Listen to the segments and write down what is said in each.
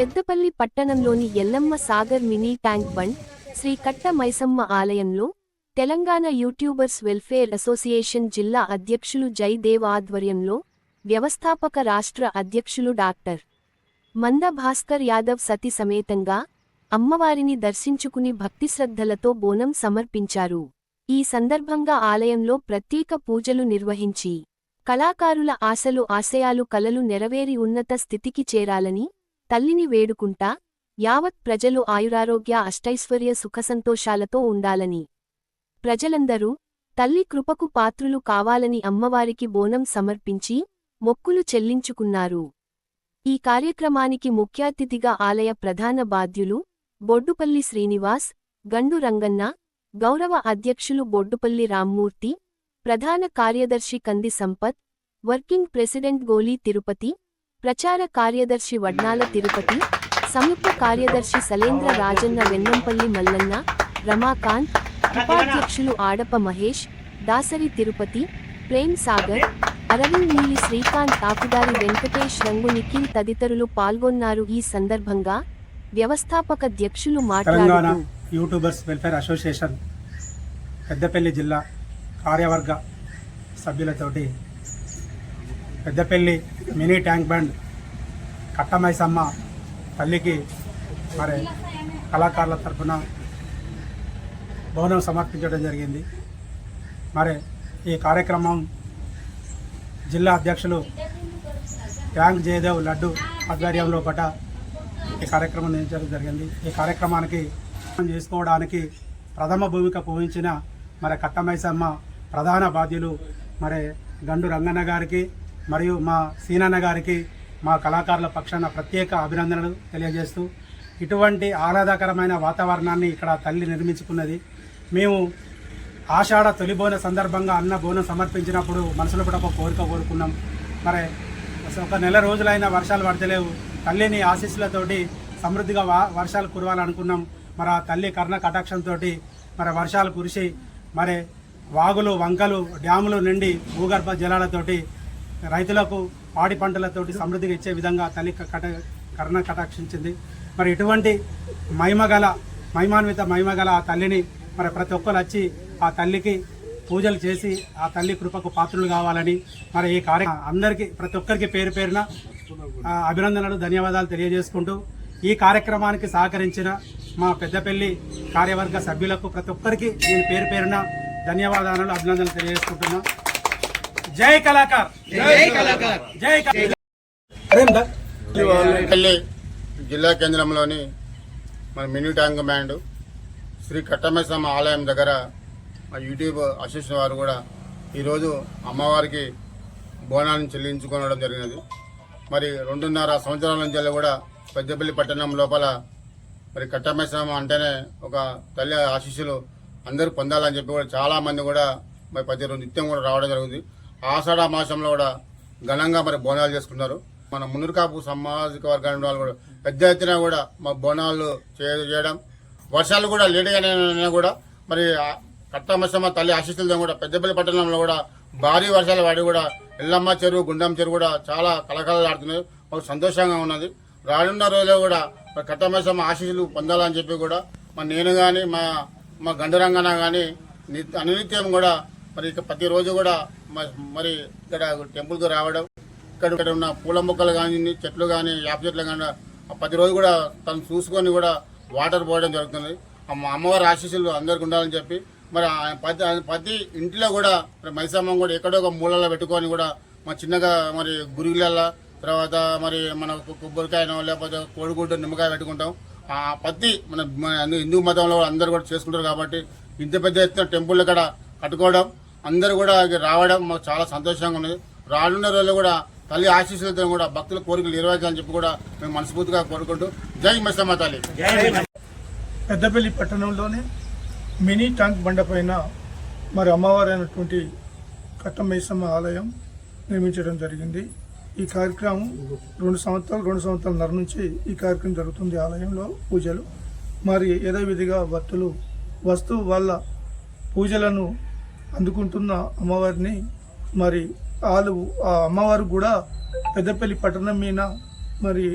పెద్దపల్లి పట్టణంలోని Yellamma Sagar mini tank bund Shri Katta Maisamma ఆలయంలో Telangana YouTubers welfare association జిల్లా అధ్యక్షులు జయదేవ్ ఆధ్వర్యంలో వ్యవస్థాపక రాష్ట్ర అధ్యక్షులు డాక్టర్ మంద భాస్కర్ యాదవ్ సతి సమేతంగా అమ్మవారిని దర్శించుకుని భక్తిశ్రద్ధలతో బోనం సమర్పించారు. ఈ సందర్భంగా ఆలయంలో ప్రత్యేక పూజలు నిర్వహించి కళాకారుల ఆశలు ఆశయాలు కలలు నెరవేరి ఉన్నత స్థితికి చేరాలని తల్లిని వేడుకుంటా యావత్ ప్రజలు ఆయురారోగ్య అష్టైశ్వర్య సుఖసంతోషాలతో ఉండాలని ప్రజలందరూ తల్లి కృపకు పాత్రులు కావాలని అమ్మవారికి బోనం సమర్పించి మొక్కులు చెల్లించుకున్నారు. ఈ కార్యక్రమానికి ముఖ్యాతిథిగా ఆలయ ప్రధాన బాధ్యులు బొడ్డుపల్లి శ్రీనివాస్, గండు రంగన్న, గౌరవ అధ్యక్షులు బొడ్డుపల్లి రామ్మూర్తి, ప్రధాన కార్యదర్శి కంది సంపత్, వర్కింగ్ ప్రెసిడెంట్ గోలీ తిరుపతి, ప్రచార కార్యదర్శి వడ్నాల తిరుపతి, సంయుక్త కార్యదర్శి సలేంద్ర రాజన్న, వెన్నంపల్లి మల్లన్న, రమాకాంత్, ఉపాధ్యక్షులు ఆడప మహేష్, దాసరి తిరుపతి, ప్రేమ్ సాగర్, అరవింద్ నీలి, శ్రీకాంత్, ఆకుదారి వెంకటేష్, రంగు నిఖిల్ తదితరులు పాల్గొన్నారు. ఈ సందర్భంగా వ్యవస్థాపకాధ్యక్షులు మాట్లాడుతూ యూట్యూబర్స్ వెల్ఫేర్ అసోసియేషన్ పెద్దపల్లి జిల్లా కార్యవర్గ సభ్యులతోటి Peddapalli mini tank bund Kattamaisamma తల్లికి మరి కళాకారుల తరఫున బోనం సమర్పించడం జరిగింది. మరి ఈ కార్యక్రమం జిల్లా అధ్యక్షులు ట్యాంక్ జయదేవ్ లడ్డు ఆధ్వర్యంలో పట ఈ కార్యక్రమం నిర్వహించడం జరిగింది. ఈ కార్యక్రమానికి చేసుకోవడానికి ప్రథమ భూమిక పోయించిన మరి కట్టమైసమ్మ ప్రధాన బాధ్యులు మరి గండు రంగన్న గారికి మరియు మా సీనన్న గారికి మా కళాకారుల పక్షాన ప్రత్యేక అభినందనలు తెలియజేస్తూ ఇటువంటి ఆహ్లాదకరమైన వాతావరణాన్ని ఇక్కడ తల్లి నిర్మించుకున్నది. మేము ఆషాఢ తొలి బోన సందర్భంగా అన్న బోనం సమర్పించినప్పుడు మనసులో కూడా ఒక కోరిక కోరుకున్నాం. మరి ఒక నెల రోజులైన వర్షాలు పడతలేవు, తల్లిని ఆశీస్సులతోటి సమృద్ధిగా వర్షాలు కురవాలనుకున్నాం. మరి ఆ తల్లి కర్ణ కటాక్షంతో మరి వర్షాలు కురిసి మరి వాగులు వంకలు డ్యాములు నిండి భూగర్భ జలాలతోటి రైతులకు పాడి పంటలతోటి సమృద్ధిగా ఇచ్చే విధంగా తల్లి కర్ణ కటాక్షించింది. మరి ఇటువంటి మహిమాన్విత మహిమగల ఆ తల్లిని మరి ప్రతి ఒక్కరు వచ్చి ఆ తల్లికి పూజలు చేసి ఆ తల్లి కృపకు పాత్రులు కావాలని మరి ఈ అందరికీ ప్రతి ఒక్కరికి పేరు పేరున అభినందనలు ధన్యవాదాలు తెలియజేసుకుంటూ ఈ కార్యక్రమానికి సహకరించిన మా పెద్దపల్లి కార్యవర్గ సభ్యులకు ప్రతి ఒక్కరికి నేను పేరు పేరున ధన్యవాదాలు అభినందనలు తెలియజేసుకుంటున్నా. జై కళాకార్, జై పెద్దపల్లి జిల్లా కేంద్రంలోని మన mini tank bund Shri Kattamaisamma ఆలయం దగ్గర మా యూట్యూబ్ అసోసియేషన్ వారు కూడా ఈరోజు అమ్మవారికి బోనాన్ని చెల్లించుకోవడం జరిగినది. మరి 2.5 సంవత్సరాల నుంచి కూడా పెద్దపల్లి పట్టణం లోపల మరి కట్టమైసమ్మ అంటేనే ఒక తల్లి ఆశీస్సులు అందరూ పొందాలని చెప్పి కూడా చాలామంది కూడా మరి ప్రతిరోజు నిత్యం కూడా రావడం జరుగుతుంది. ఆషాఢ మాసంలో కూడా ఘనంగా మరి బోనాలు చేసుకున్నారు. మన మునుర్కాపు సామాజిక వర్గాల వాళ్ళు కూడా పెద్ద ఎత్తున కూడా మా బోనాలు చేయడం, వర్షాలు కూడా లేటుగానే కూడా మరి కట్టమైసమ్మ తల్లి ఆశీస్సులతో కూడా పెద్దపల్లి పట్టణంలో కూడా భారీ వర్షాలు పడి కూడా ఎల్లమ్మ చెరువు, గుండం చెరువు కూడా చాలా కలకలలాడుతున్నాయి. మాకు సంతోషంగా ఉన్నది. రానున్న రోజుల్లో కూడా మరి కట్టమైసమ్మ ఆశీస్సులు పొందాలని చెప్పి కూడా మరి నేను కానీ మా గండరంగన కానీ అనునిత్యం కూడా మరి ప్రతిరోజు కూడా మరి ఇక్కడ టెంపుల్కి రావడం, ఇక్కడ ఉన్న పూల మొక్కలు కానీ చెట్లు కానీ యాప చెట్లు కానీ ప్రతిరోజు కూడా తను చూసుకొని కూడా వాటర్ పోయడం జరుగుతుంది. అమ్మవారి ఆశీస్సులు అందరికి ఉండాలని చెప్పి మరి ప్రతి ఇంటిలో కూడా మరి మైసమ్మ కూడా ఎక్కడో ఒక మూలలో పెట్టుకొని కూడా మా చిన్నగా మరి గురిగిళ్ళ తర్వాత మరి మన కొబ్బరికాయనో లేకపోతే కోడిగుడ్డు నిమ్మకాయ పెట్టుకుంటాం. ప్రతి మన హిందూ మతంలో అందరూ కూడా చేసుకుంటారు కాబట్టి ఇంత పెద్ద ఎత్తున టెంపుల్ ఇక్కడ కట్టుకోవడం, అందరూ కూడా రావడం మాకు చాలా సంతోషంగా ఉన్నది. రానున్న రోజుల్లో కూడా తల్లి ఆశీస్సులతో కూడా భక్తుల కోరికలు నెరవేర్చాలని చెప్పి కూడా మేము మనస్ఫూర్తిగా కోరుకుంటూ జై మైసమ్మ తల్లి. పెద్దపల్లి పట్టణంలోని మినీ ట్యాంక్ బండపైన మరి అమ్మవారు అయినటువంటి కట్టమైసమ్మ ఆలయం నిర్మించడం జరిగింది. ఈ కార్యక్రమం 2 సంవత్సరాల నుంచి ఈ కార్యక్రమం జరుగుతుంది. ఆలయంలో పూజలు మరి యథావిధిగా భక్తులు వస్తూ వాళ్ళ పూజలను అందుకుంటున్న అమ్మవారిని మరి ఆ అమ్మవారు కూడా పెద్దపల్లి పట్టణం మీద మరి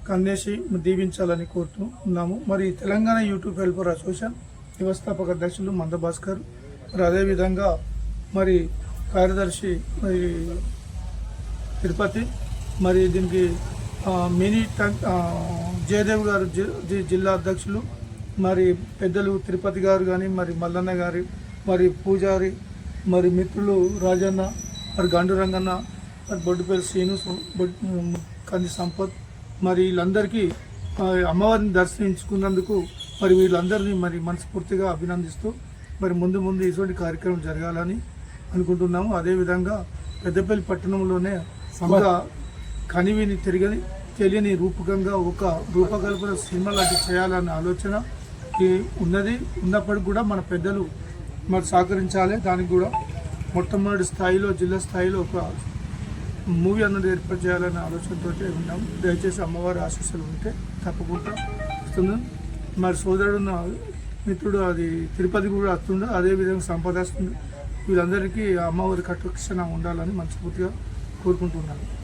కందేసి దీవించాలని కోరుతూ ఉన్నాము. మరి తెలంగాణ యూట్యూబ్ వెల్ఫేర్ అసోసియేషన్ వ్యవస్థాపక అధ్యక్షులు మందభాస్కర్, మరి అదేవిధంగా మరి కార్యదర్శి మరి తిరుపతి, మరి దీనికి మినీ టంక్ జయదేవ్ గారు జిల్లా అధ్యక్షులు, మరి పెద్దలు తిరుపతి గారు కానీ, మరి మల్లన్న గారి, మరి పూజారి, మరి మిత్రులు రాజన్న, మరి గండు రంగన్న, మరి బొడ్డుపల్లి శ్రీను, కంది సంపత్, మరి వీళ్ళందరికీ అమ్మవారిని దర్శించుకున్నందుకు మరి వీళ్ళందరినీ మరి మనస్ఫూర్తిగా అభినందిస్తూ మరి ముందు ముందు ఇటువంటి కార్యక్రమం జరగాలని అనుకుంటున్నాము. అదేవిధంగా పెద్దపల్లి పట్టణంలోనే ఒక కనివిని తెలియని రూపకంగా ఒక రూపకల్పన సినిమా లాంటి చేయాలన్న ఆలోచన ఉన్నప్పటికీ కూడా మన పెద్దలు మరి సహకరించాలి. దానికి కూడా మొట్టమొదటి స్థాయిలో జిల్లా స్థాయిలో ఒక మూవీ అన్నది ఏర్పాటు చేయాలనే ఆలోచనతో ఉన్నాం. దయచేసి అమ్మవారి ఆశీస్సులు ఉంటే తప్పకుండా వస్తుంది. మరి సోదరుడు మిత్రుడు అది తిరుపతి కూడా వస్తుండే, అదేవిధంగా సంపాదిస్తుంది. వీళ్ళందరికీ అమ్మవారి కటాక్షణ ఉండాలని మనస్ఫూర్తిగా కోరుకుంటున్నాను.